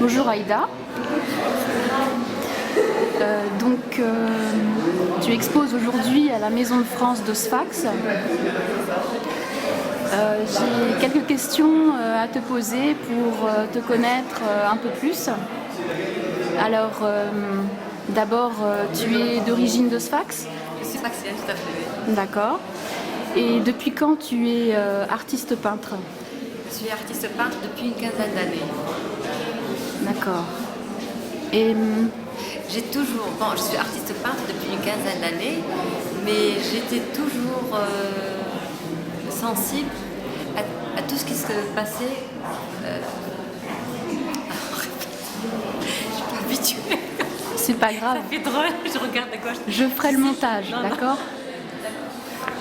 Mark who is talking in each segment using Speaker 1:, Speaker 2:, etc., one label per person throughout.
Speaker 1: Bonjour Aïda. Tu exposes aujourd'hui à la Maison de France de Sfax. J'ai quelques questions à te poser pour te connaître un peu plus. Alors, d'abord, tu es d'origine de Sfax?
Speaker 2: Je suis sfaxienne, tout à fait.
Speaker 1: D'accord. Et depuis quand tu es artiste peintre?
Speaker 2: Je suis artiste peintre depuis une quinzaine d'années.
Speaker 1: D'accord. Et
Speaker 2: Je suis artiste peintre depuis une quinzaine d'années, mais j'étais toujours sensible à tout ce qui se passait. Je suis pas habituée.
Speaker 1: c'est pas grave,
Speaker 2: Ça fait drôle, je regarde à gauche.
Speaker 1: je ferai le montage,
Speaker 2: Non, non.
Speaker 1: d'accord?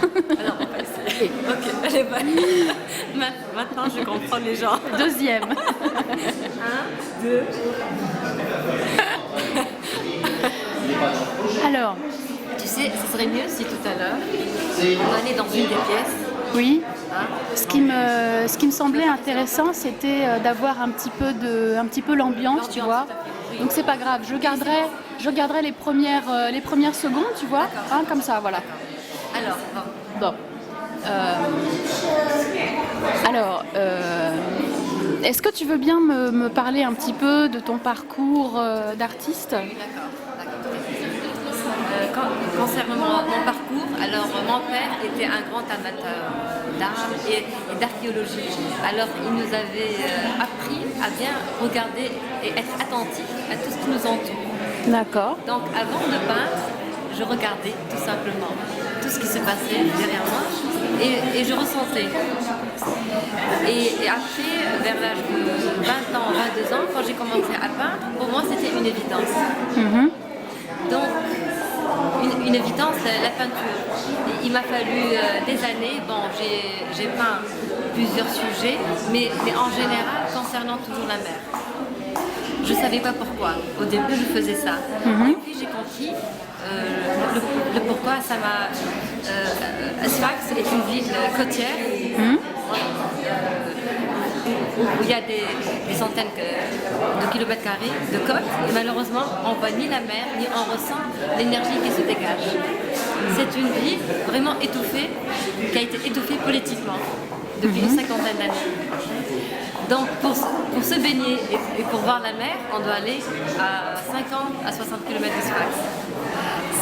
Speaker 2: Alors, on va essayer. Ok, elle est bonne. Maintenant, je comprends les gens.
Speaker 1: Deuxième.
Speaker 2: 1, 2.
Speaker 1: Alors,
Speaker 2: Tu sais, ce serait mieux si tout à l'heure, on allait dans une des pièces.
Speaker 1: oui,
Speaker 2: Hein,
Speaker 1: ce qui me semblait intéressant, c'était d'avoir un petit peu l'ambiance, tu vois.
Speaker 2: tout à fait, oui.
Speaker 1: Donc c'est pas grave, je garderai les premières secondes, tu vois, hein, comme ça, voilà.
Speaker 2: Alors, bon.
Speaker 1: Bon. Est-ce que tu veux bien me parler un petit peu de ton parcours d'artiste?
Speaker 2: D'accord. Concernant mon parcours, alors mon père était un grand amateur d'art et d'archéologie. Alors il nous avait appris à bien regarder et être attentif à tout ce qui nous entoure.
Speaker 1: D'accord.
Speaker 2: Donc avant de peindre, je regardais tout simplement tout ce qui se passait derrière moi et je ressentais. Et après, vers l'âge de 20 ans, 22 ans, quand j'ai commencé à peindre, pour moi c'était une évidence. Donc, une évidence, la peinture. Il m'a fallu des années. Bon, j'ai peint plusieurs sujets, mais en général concernant toujours la mer. Je ne savais pas pourquoi. Au début, je faisais ça. Et puis j'ai compris le pourquoi. Ça m'a. Sfax est une ville côtière. Où il y a des centaines de kilomètres carrés de côte et malheureusement on ne voit ni la mer ni on ressent l'énergie qui se dégage. C'est une ville vraiment étouffée, qui a été étouffée politiquement depuis une cinquantaine d'années. Donc pour se baigner et pour voir la mer, on doit aller à 50 à 60 km de Sfax.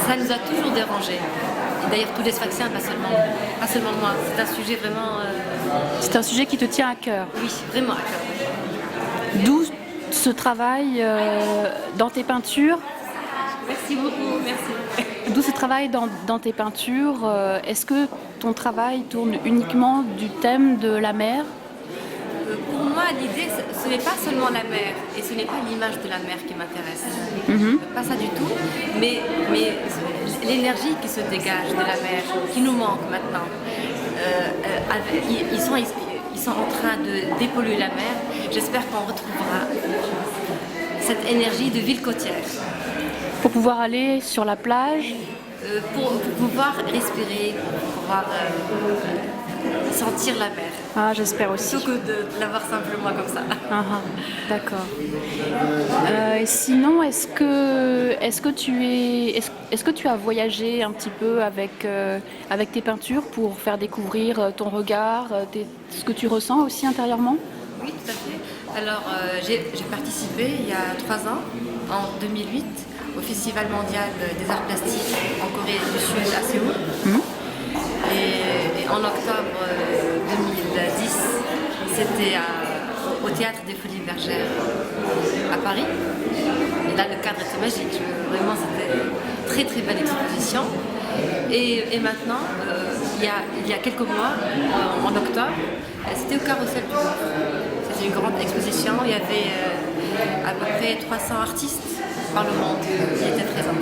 Speaker 2: Ça nous a toujours dérangés. Et d'ailleurs tous les Sfaxiens, pas seulement moi. C'est un sujet vraiment...
Speaker 1: C'est un sujet qui te tient à cœur.
Speaker 2: Oui, vraiment à cœur.
Speaker 1: D'où ce travail dans tes peintures?
Speaker 2: Merci beaucoup, merci.
Speaker 1: D'où ce travail dans tes peintures? Est-ce que ton travail tourne uniquement du thème de la mer?
Speaker 2: Pour moi, l'idée, ce n'est pas seulement la mer, et ce n'est pas l'image de la mer qui m'intéresse. Pas ça du tout, mais l'énergie qui se dégage de la mer, qui nous manque maintenant. Ils sont en train de dépolluer la mer. J'espère qu'on retrouvera cette énergie de ville côtière.
Speaker 1: Pour pouvoir aller sur la plage?
Speaker 2: Pour pouvoir respirer, pour pouvoir sentir la mer.
Speaker 1: Ah, j'espère aussi.
Speaker 2: Plutôt que de l'avoir simplement comme ça.
Speaker 1: D'accord. Et sinon, est-ce que tu as voyagé un petit peu avec tes peintures pour faire découvrir ton regard, ce que tu ressens aussi intérieurement?
Speaker 2: Oui, tout à fait. Alors, j'ai participé il y a 3 ans, en 2008, au Festival mondial des arts plastiques en Corée du Sud à Séoul. Et en octobre 2010, c'était au Théâtre des Folies Bergères à Paris. Et là, le cadre était magique. Vraiment, c'était une très très belle exposition. Et maintenant, il y a quelques mois, en octobre, c'était au Carrousel du Louvre. C'était une grande exposition. Il y avait à peu près 300 artistes par le monde qui étaient présents.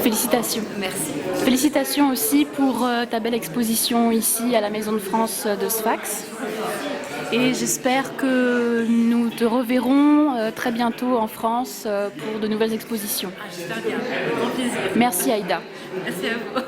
Speaker 1: Félicitations.
Speaker 2: Merci.
Speaker 1: Félicitations aussi pour ta belle exposition ici à la Maison de France de Sfax. Et j'espère que nous te reverrons très bientôt en France pour de nouvelles expositions.
Speaker 2: J'espère bien. Grand plaisir.
Speaker 1: Merci Aïda.
Speaker 2: Merci à vous.